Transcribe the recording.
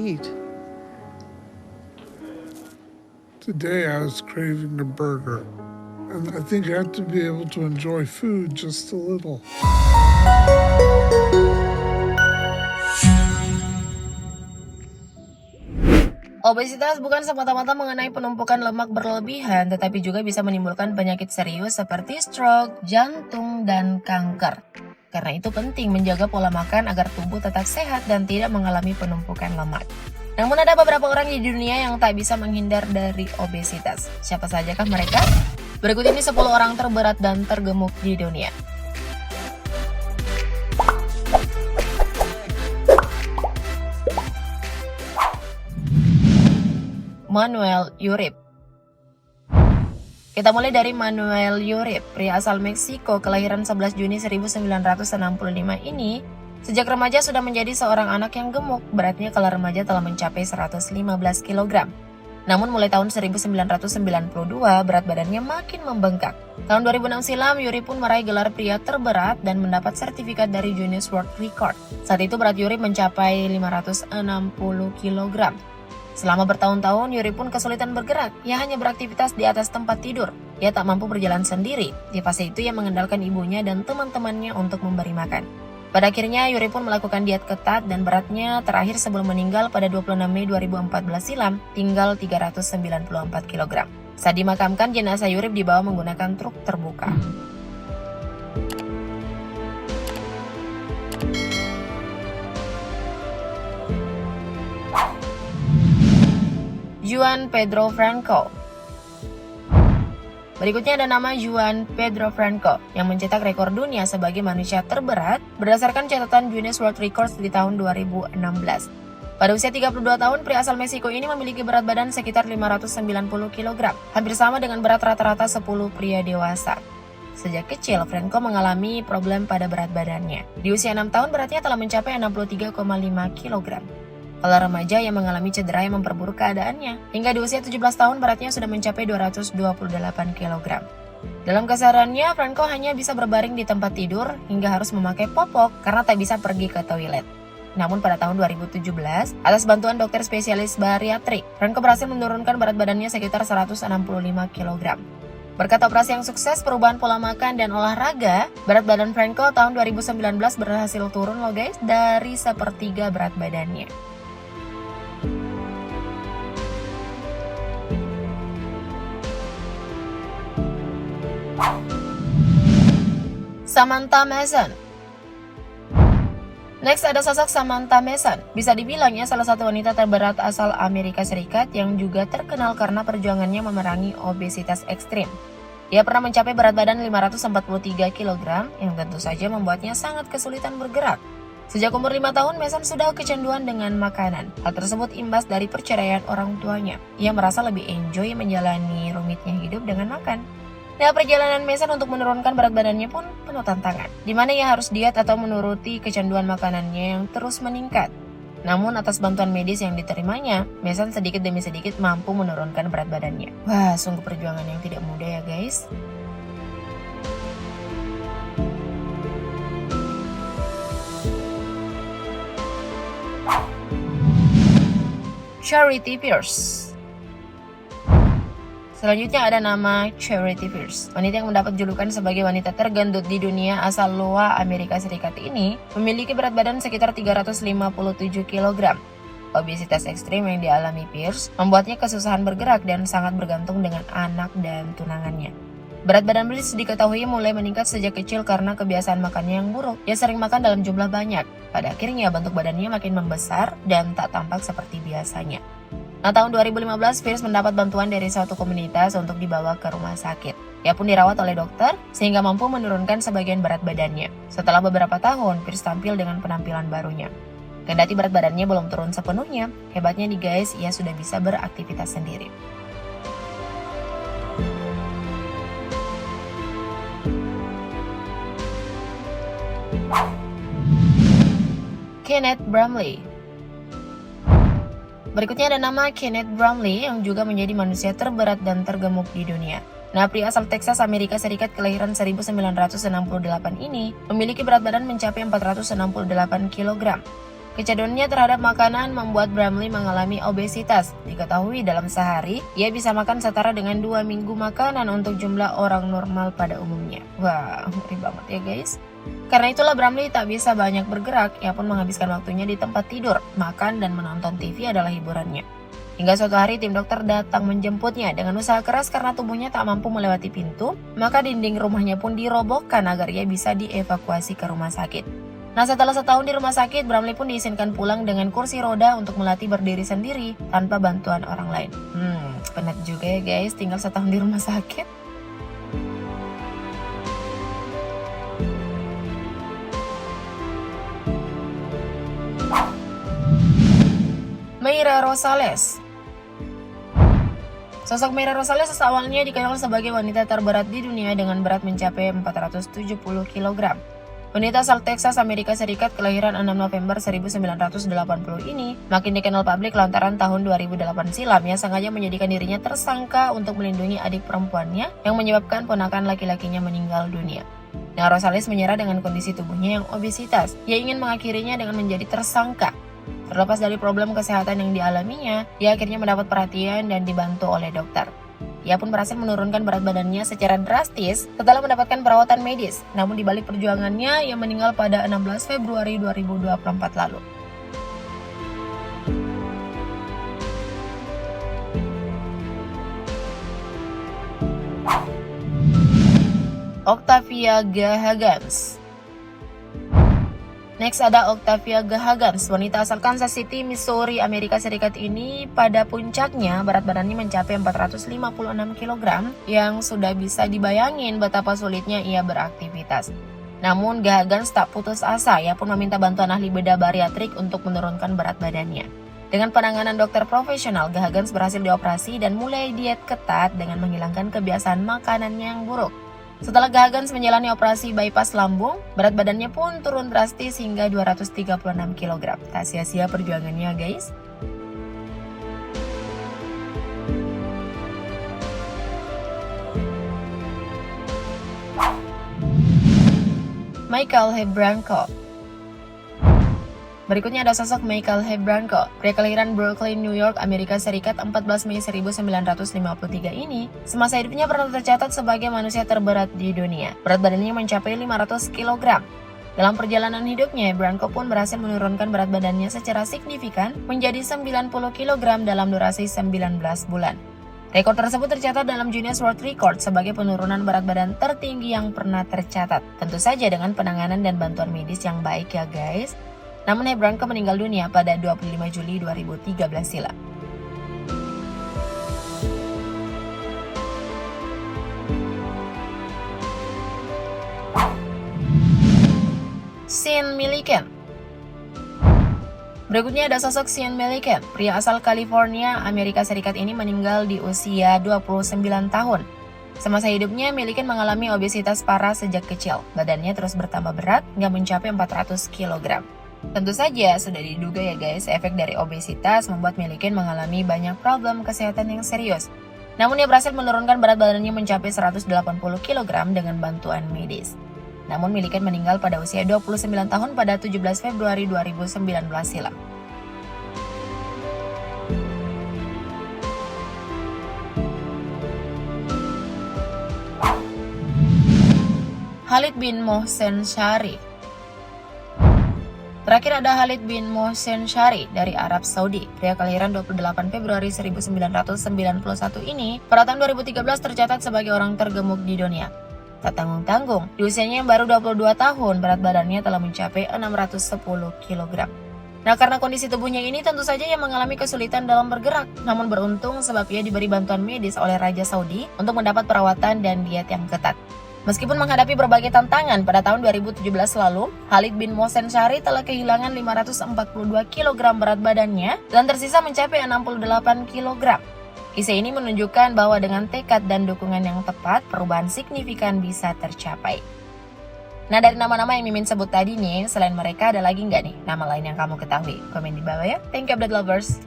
eat. Today I was craving a burger, and I think I have to be able to enjoy food just a little. Obesitas bukan semata-mata mengenai penumpukan lemak berlebihan, tetapi juga bisa menimbulkan penyakit serius seperti stroke, jantung, dan kanker. Karena itu penting menjaga pola makan agar tubuh tetap sehat dan tidak mengalami penumpukan lemak. Namun ada beberapa orang di dunia yang tak bisa menghindar dari obesitas. Siapa sajakah mereka? Berikut ini 10 orang terberat dan tergemuk di dunia. Manuel Urip. Kita mulai dari Manuel Urip, pria asal Meksiko kelahiran 11 Juni 1965 ini. Sejak remaja sudah menjadi seorang anak yang gemuk, beratnya kala remaja telah mencapai 115 kg. Namun mulai tahun 1992, berat badannya makin membengkak. Tahun 2006 silam, Urip pun meraih gelar pria terberat dan mendapat sertifikat dari Guinness World Record. Saat itu berat Urip mencapai 560 kg. Selama bertahun-tahun, Urip pun kesulitan bergerak. Ia hanya beraktivitas di atas tempat tidur. Ia tak mampu berjalan sendiri. Di fase itu ia mengandalkan ibunya dan teman-temannya untuk memberi makan. Pada akhirnya, Urip pun melakukan diet ketat dan beratnya terakhir sebelum meninggal pada 26 Mei 2014 silam tinggal 394 kg. Saat dimakamkan, jenazah Urip dibawa menggunakan truk terbuka. Juan Pedro Franco. Berikutnya ada nama Juan Pedro Franco yang mencetak rekor dunia sebagai manusia terberat berdasarkan catatan Guinness World Records di tahun 2016. Pada usia 32 tahun, pria asal Meksiko ini memiliki berat badan sekitar 590 kg, hampir sama dengan berat rata-rata 10 pria dewasa. Sejak kecil, Franco mengalami problem pada berat badannya. Di usia 6 tahun, beratnya telah mencapai 63,5 kg. Kala remaja, ia mengalami cedera yang memperburuk keadaannya. Hingga di usia 17 tahun, beratnya sudah mencapai 228 kg. Dalam kesehariannya, Franco hanya bisa berbaring di tempat tidur hingga harus memakai popok karena tak bisa pergi ke toilet. Namun pada tahun 2017, atas bantuan dokter spesialis bariatrik, Franco berhasil menurunkan berat badannya sekitar 165 kg. Berkat operasi yang sukses, perubahan pola makan dan olahraga, berat badan Franco tahun 2019 berhasil turun loh guys, dari sepertiga berat badannya. Samantha Mason. Next ada sosok Samantha Mason. Bisa dibilang ya salah satu wanita terberat asal Amerika Serikat yang juga terkenal karena perjuangannya memerangi obesitas ekstrim. Ia pernah mencapai berat badan 543 kg yang tentu saja membuatnya sangat kesulitan bergerak. Sejak umur 5 tahun, Mason sudah kecanduan dengan makanan. Hal tersebut imbas dari perceraian orang tuanya. Ia merasa lebih enjoy menjalani rumitnya hidup dengan makan. Nah, perjalanan Mason untuk menurunkan berat badannya pun penuh tantangan, di mana ia harus diet atau menuruti kecanduan makanannya yang terus meningkat. Namun atas bantuan medis yang diterimanya, Mason sedikit demi sedikit mampu menurunkan berat badannya. Wah, sungguh perjuangan yang tidak mudah ya guys. Charity Pierce. Selanjutnya ada nama Charity Pierce. Wanita yang mendapat julukan sebagai wanita tergendut di dunia asal Iowa, Amerika Serikat ini memiliki berat badan sekitar 357 kg. Obesitas ekstrim yang dialami Pierce membuatnya kesusahan bergerak dan sangat bergantung dengan anak dan tunangannya. Berat badan Pierce diketahui mulai meningkat sejak kecil karena kebiasaan makannya yang buruk. Ia sering makan dalam jumlah banyak. Pada akhirnya bentuk badannya makin membesar dan tak tampak seperti biasanya. Nah, tahun 2015, Pierce mendapat bantuan dari suatu komunitas untuk dibawa ke rumah sakit. Ia pun dirawat oleh dokter, sehingga mampu menurunkan sebagian berat badannya. Setelah beberapa tahun, Pierce tampil dengan penampilan barunya. Kendati berat badannya belum turun sepenuhnya, hebatnya nih guys, ia sudah bisa beraktivitas sendiri. Kenneth Bramley. Berikutnya ada nama Kenneth Bramley yang juga menjadi manusia terberat dan tergemuk di dunia. Nah, pria asal Texas, Amerika Serikat kelahiran 1968 ini memiliki berat badan mencapai 468 kg. Kecanduannya terhadap makanan membuat Bramley mengalami obesitas. Diketahui dalam sehari, ia bisa makan setara dengan 2 minggu makanan untuk jumlah orang normal pada umumnya. Wah, ngeri banget ya guys. Karena itulah Bramley tak bisa banyak bergerak, ia pun menghabiskan waktunya di tempat tidur, makan dan menonton TV adalah hiburannya. Hingga suatu hari tim dokter datang menjemputnya dengan usaha keras karena tubuhnya tak mampu melewati pintu, maka dinding rumahnya pun dirobohkan agar ia bisa dievakuasi ke rumah sakit. Nah, setelah setahun di rumah sakit, Bramley pun diizinkan pulang dengan kursi roda untuk melatih berdiri sendiri tanpa bantuan orang lain. Penat juga ya guys, tinggal setahun di rumah sakit. Mayra Rosales. Sosok Mayra Rosales awalnya dikenal sebagai wanita terberat di dunia dengan berat mencapai 470 kg. Wanita asal Texas, Amerika Serikat kelahiran 6 November 1980 ini makin dikenal publik lantaran tahun 2008 silam yang sengaja menjadikan dirinya tersangka untuk melindungi adik perempuannya yang menyebabkan ponakan laki-lakinya meninggal dunia. Nah, Rosales menyerah dengan kondisi tubuhnya yang obesitas. Ia ingin mengakhirinya dengan menjadi tersangka. Terlepas dari problem kesehatan yang dialaminya, ia akhirnya mendapat perhatian dan dibantu oleh dokter. Ia pun berhasil menurunkan berat badannya secara drastis setelah mendapatkan perawatan medis. Namun di balik perjuangannya, ia meninggal pada 16 Februari 2024 lalu. Octavia Gahagans. Next ada Octavia Gahagans, wanita asal Kansas City, Missouri, Amerika Serikat ini pada puncaknya berat badannya mencapai 456 kg yang sudah bisa dibayangin betapa sulitnya ia beraktivitas. Namun Gahagans tak putus asa, ia pun meminta bantuan ahli bedah bariatrik untuk menurunkan berat badannya. Dengan penanganan dokter profesional, Gahagans berhasil dioperasi dan mulai diet ketat dengan menghilangkan kebiasaan makanannya yang buruk. Setelah Gahagans menjalani operasi bypass lambung, berat badannya pun turun drastis hingga 236 kg. Tak sia-sia perjuangannya guys. Michael Hebranko. Berikutnya ada sosok Michael Hebranko. Pria kelahiran Brooklyn, New York, Amerika Serikat 14 Mei 1953 ini, semasa hidupnya pernah tercatat sebagai manusia terberat di dunia. Berat badannya mencapai 500 kg. Dalam perjalanan hidupnya, Hebranko pun berhasil menurunkan berat badannya secara signifikan menjadi 90 kg dalam durasi 19 bulan. Rekor tersebut tercatat dalam Guinness World Record sebagai penurunan berat badan tertinggi yang pernah tercatat. Tentu saja dengan penanganan dan bantuan medis yang baik ya guys. Namun Hebranko meninggal dunia pada 25 Juli 2013 silam. Sean Milliken. Berikutnya ada sosok Sean Milliken. Pria asal California, Amerika Serikat ini meninggal di usia 29 tahun. Semasa hidupnya, Milliken mengalami obesitas parah sejak kecil. Badannya terus bertambah berat hingga mencapai 400 kg. Tentu saja sudah diduga ya guys, efek dari obesitas membuat Milliken mengalami banyak problem kesehatan yang serius. Namun ia berhasil menurunkan berat badannya mencapai 180 kg dengan bantuan medis. Namun Milliken meninggal pada usia 29 tahun pada 17 Februari 2019 silam. Khalid bin Mohsen Shari. Terakhir ada Khalid bin Mohsen Shari dari Arab Saudi. Pria kelahiran 28 Februari 1991 ini pada tahun 2013 tercatat sebagai orang tergemuk di dunia. Tak tanggung-tanggung, di usianya yang baru 22 tahun, berat badannya telah mencapai 610 kg. Nah, karena kondisi tubuhnya ini tentu saja ia mengalami kesulitan dalam bergerak. Namun beruntung sebab ia diberi bantuan medis oleh Raja Saudi untuk mendapat perawatan dan diet yang ketat. Meskipun menghadapi berbagai tantangan, pada tahun 2017 lalu, Khalid bin Mohsen Shari telah kehilangan 542 kg berat badannya dan tersisa mencapai 68 kg. Kisah ini menunjukkan bahwa dengan tekad dan dukungan yang tepat, perubahan signifikan bisa tercapai. Nah, dari nama-nama yang Mimin sebut tadi nih, selain mereka ada lagi nggak nih nama lain yang kamu ketahui? Komen di bawah ya. Thank you, Update Lovers.